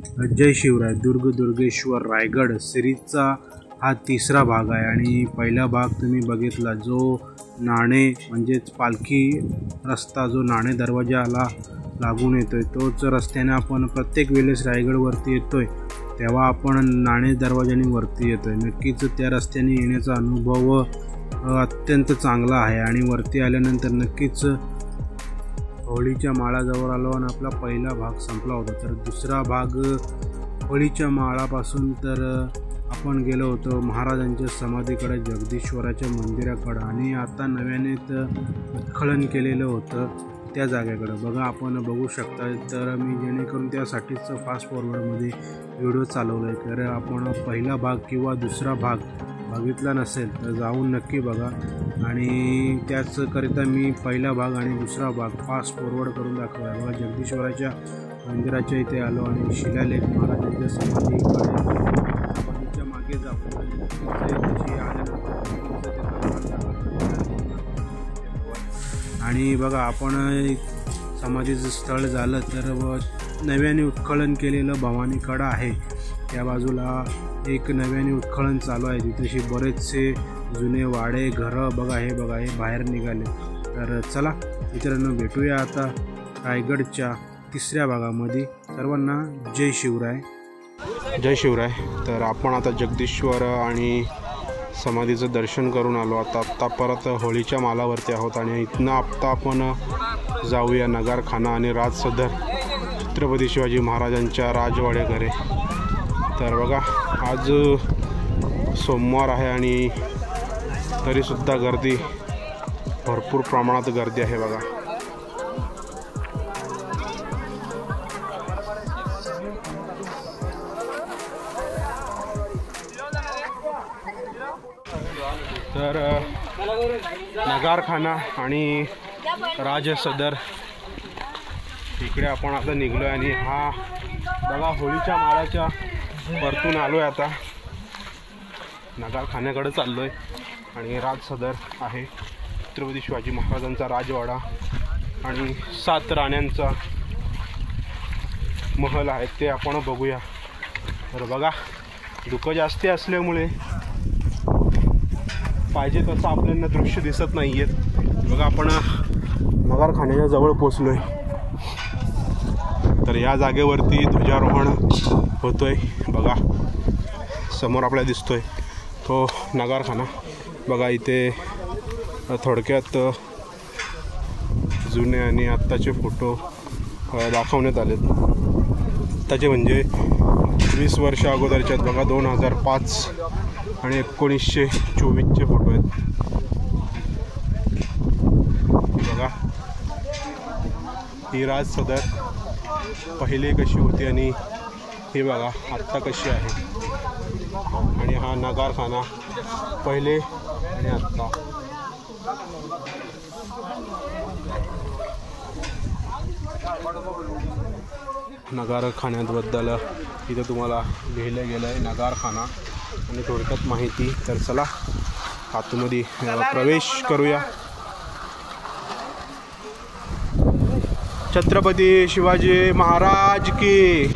जय शिवराय दुर्ग दुर्गेश्वर रायगड सिरीजचा हा तिसरा भाग आहे आणि पहिला भाग तुम्ही बघितला जो नाणे म्हणजेच पालखी रस्ता जो नाणे दरवाजाला लागून येतोय तोच रस्त्याने आपण प्रत्येक वेळेस रायगडवरती येतोय तेव्हा आपण नाणे दरवाजाने वरती येतोय। नक्कीच त्या रस्त्याने येण्याचा अनुभव अत्यंत चांगला आहे आणि वरती आल्यानंतर नक्कीच होळीच्या माळाजवळ आलो आणि आपला पहिला भाग संपला होता। तर दुसरा भाग होळीच्या माळापासून तर आपण गेलो होतो महाराजांच्या समाधीकडे जगदीश्वराच्या मंदिराकडे आणि आता नव्याने उत्खनन केलेलं होतं त्या जागेकडे बघा आपण बघू शकता। तर मी जेणेकरून त्यासाठीच फास्ट फॉरवर्डमध्ये व्हिडिओ चालवला आहे तर आपण पहिला भाग किंवा दुसरा भाग बघितला नसेल तर जाऊन नक्की बघा आणि त्याचकरिता मी पहिला भाग आणि दुसरा भाग फास्ट फॉरवर्ड करून दाखवला आहे। बघा जगदीश्वराच्या मंदिराच्या इथे आलो आणि शिलालेख महाराजांच्या समाधीच्या मागे जातो आणि बघा आपण समाधीचं स्थळ झालं तर नव्याने उत्खनन केलेलं भवानीकडा आहे त्या बाजूला एक नव्याने उत्खनन चालू आहे तिथेशी बरेचसे जुने वाडे घरं बघा हे बाहेर निघाले। तर चला मित्रांनो भेटूया आता रायगडच्या तिसऱ्या भागामध्ये। सर्वांना जय शिवराय जय शिवराय। तर आपण आता जगदीश्वर आणि समाधीचं दर्शन करून आलो आता परत होळीच्या मालावरती आहोत आणि इथनं आता आपण जाऊया नगारखाना आणि राजसदर छत्रपती शिवाजी महाराजांच्या राजवाड्याकडे। तर बघा आज सोमवार आहे आणि तरीसुद्धा गर्दी भरपूर प्रमाणात गर्दी आहे बघा। तर नगारखाना आणि राजसदर इकडे आपण आता निघलो आणि हा बघा होळीच्या माळाच्या परतून आलोय आता नगारखान्याकडे चाललोय आणि राजसदर आहे छत्रपती शिवाजी महाराजांचा राजवाडा आणि 7 राण्यांचा महल आहे ते आपण बघूया। तर बघा धुकं जास्ती असल्यामुळे पाहिजे तसं आपल्याला दृश्य दिसत नाही आहेत। बघा आपण नगारखान्याच्या जवळ पोचलोय तर या जागेवरती ध्वजारोहण होतोय बघा समोर आपल्याला दिसतोय तो नगारखाना। बघा इथे थोडक्यात जुने आणि आत्ताचे फोटो दाखवण्यात आलेत। आत्ताचे म्हणजे 20 वर्ष अगोदरचे आहेत बघा 2005 आणि 1924चे फोटो आहेत बघा। ही राजसदर पहिले कशी होती आणि हे बघा आत्ता कशी आहे आणि हा नगारखाना पहिले आणि आत्ता। नगारखान्याबद्दल इथं तुम्हाला लिहिलं गेलं आहे नगारखाना आणि थोडक्यात माहिती। तर चला आतमध्ये प्रवेश करूया। छत्रपती शिवाजी महाराज की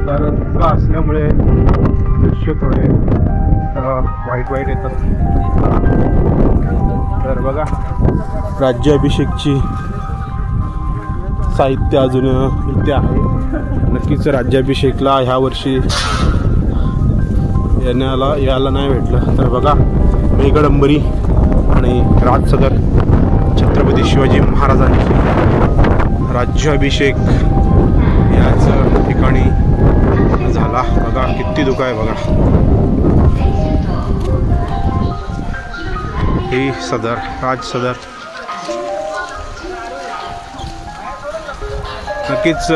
तर धुकं असल्यामुळे दृश्य थोडे वाईट येतात। तर बघा राज्याभिषेकची साहित्य अजून इथे आहे। नक्कीच राज्याभिषेकला ह्या वर्षी यायला नाही भेटलं। तर बघा मेघडंबरी आणि राजसदर छत्रपती शिवाजी महाराजांचे राज्याभिषेक याच ठिकाणी झाला बघा किती धुकं आहे बघा। ही सदर राजसदर नक्कीच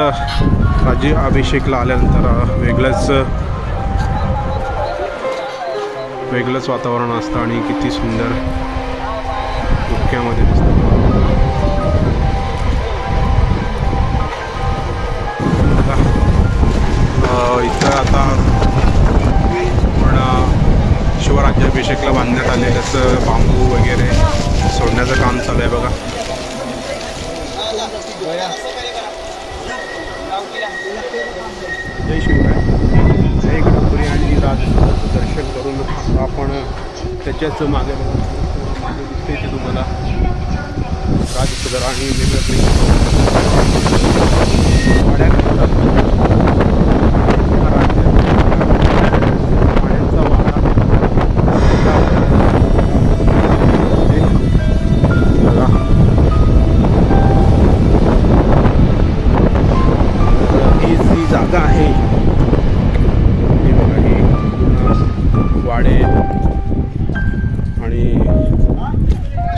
राज्याभिषेकला आल्यानंतर वेगळंच वेगळंच वातावरण असतं आणि किती सुंदर धुक्यामध्ये दिसतं. इथं आता पूर्ण शिवराज्याभिषेकला बांधण्यात आलेलं बांबू वगैरे सोडण्याचं काम चालू आहे बघा. जय शिवराय. जय गणपुरी आणि राजपुराचं दर्शन करून आपण त्याच्याच मागे दिसते ते तुम्हाला राजसदर आणि वेगवेगळे जागा आहे. हे बघा, ही वाडे आणि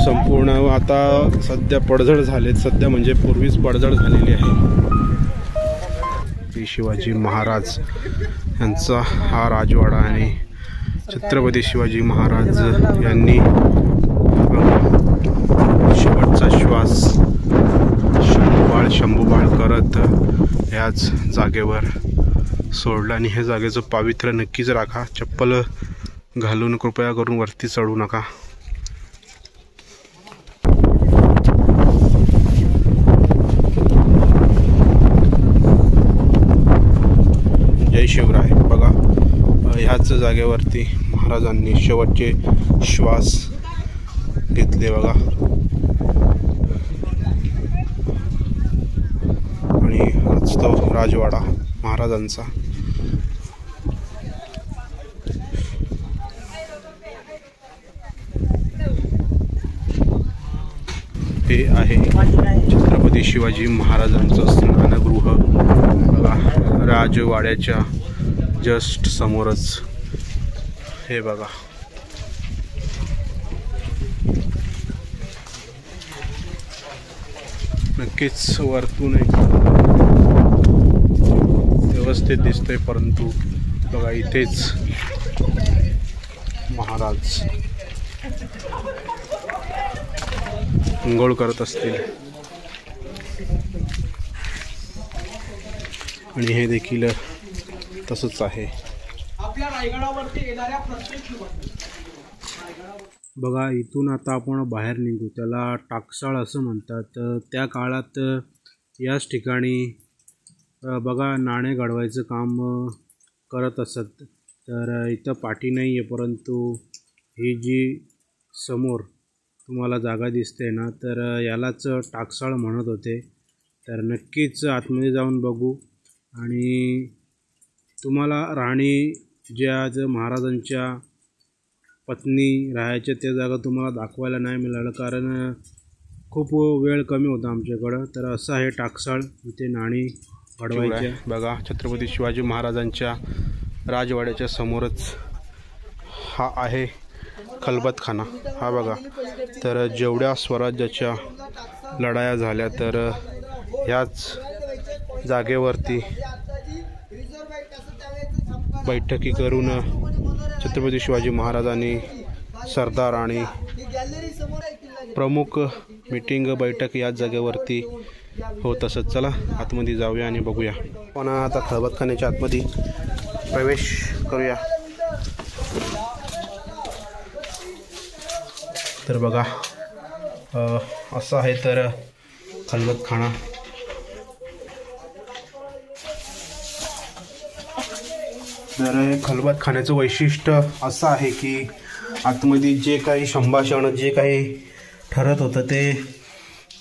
संपूर्ण आता सध्या पडझड झालेत. सध्या म्हणजे पूर्वीच पडझड झालेली आहे. श्री शिवाजी महाराज यांचा हा राजवाडा आणि छत्रपती शिवाजी महाराज यांनी शेवटचा श्वास शंभूबाळ करत ह्याच जागेवर सोडलं. आणि ह्या जागेचं पावित्र्य नक्कीच राखा. चप्पल घालून कृपया करून वरती चढू नका. जय शिवराय. बघा, ह्याच जागेवरती महाराजांनी शेवटचे श्वास घेतले बघा. आणि हाच तो राजवाडा महाराजांचा. हे आहे छत्रपती शिवाजी महाराजांचं स्नानगृह बघा. राजवाड्याच्या जस्ट समोरच हे बघा. नक्कीच वरतून व्यवस्थित दिसतंय, परंतु बघा इथेच महाराज अंघोळ करत असतील. आणि हे देखील तसंच आहे. आपल्या रायगडावरती येणाऱ्या प्रत्येक बघा, इथून आता आपण बाहेर निघू. त्याला टाकसाळ असं म्हणतात. त्या काळात याच ठिकाणी बघा नाणे घडवायचं काम करत असत. तर इथं पाठी नाही आहे, परंतु ही जी समोर तुम्हाला जागा दिसते ना, तर यालाच टाकसाळ म्हणत होते. तर नक्कीच आतमध्ये जाऊन बघू. आणि तुम्हाला राणी ज्या महाराजांच्या पत्नी राहायच्या त्या जागा तुम्हाला दाखवायला नाही मिळालं, कारण खूप वेळ कमी होता आमच्याकडं. तर असं आहे टाकसाळ, इथे नाणी घडवायचे बघा. छत्रपती शिवाजी महाराजांच्या राजवाड्याच्या समोरच हा आहे खलबतखाना. हा बघा, तर जेवढ्या स्वराज्याच्या लढाया झाल्या तर ह्याच जागेवरती बैठकी करून छत्रपती शिवाजी महाराजांनी सरदार आणि प्रमुख मीटिंग बैठक याच जागेवरती होत असत. चला आतमध्ये जाऊया आणि बघूया. पण आता खलबतखान्याच्या आतमध्ये प्रवेश करूया. तर बघा असं आहे तर खलबतखाना. तर खलबतखान्याचं वैशिष्ट्य असं आहे की आतमध्ये जे काही संभाषण जे काही ठरत होतं ते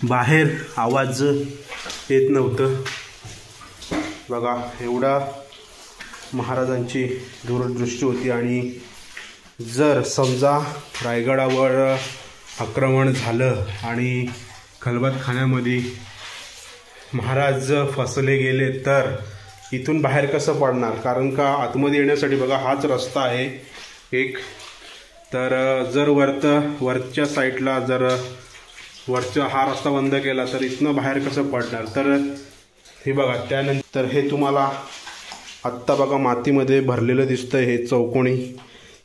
बाहेर आवाज येत नव्हतं. बघा, एवढा महाराजांची दूरदृष्टी होती. आणि जर समजा रायगडावर आक्रमण झालं आणि खलबतखान्यामध्ये महाराज फसले गेले तर इथून बाहेर कसं पडणार? कारण का आतमध्ये येण्यासाठी बघा हाच रस्ता आहे एक. तर जर वरच्या साईडला जर वरचा हा रस्ता बंद केला तर इथनं बाहेर कसं पडणार? तर हे बघा, त्यानंतर हे तुम्हाला आत्ता बघा मातीमध्ये भरलेलं दिसतं हे चौकोनी.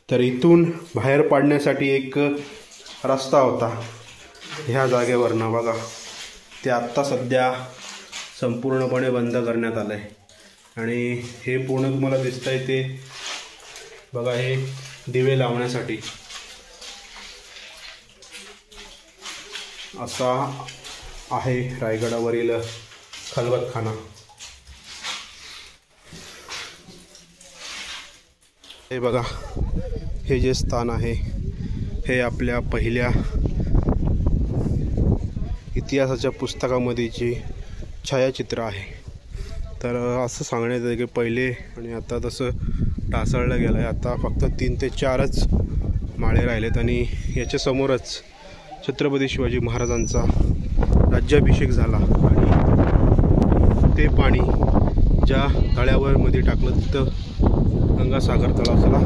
तर इथून बाहेर पाडण्यासाठी एक रस्ता होता ह्या जागेवरनं बघा, ते आत्ता सध्या संपूर्णपणे बंद करण्यात आलं आहे. आणि हे पूर्ण तुम्हाला दिसतं आहे ते बघा, हे दिवे लावण्यासाठी असा आहे रायगडावरील खलबतखाना. हे बघा, हे जे स्थान आहे हे आपल्या पहिल्या इतिहासाच्या पुस्तकामध्ये जे छायाचित्र आहे. तर असं सांगण्यात येतं की पहिले आणि आता तसं ढासळलं गेलं आहे. आता फक्त 3 ते 4च माळे राहिलेत आणि याच्यासमोरच छत्रपती शिवाजी महाराजांचा राज्याभिषेक झाला आणि ते पाणी ज्या तळ्यावर मध्ये टाकलं तिथं गंगासागर तलाव. चला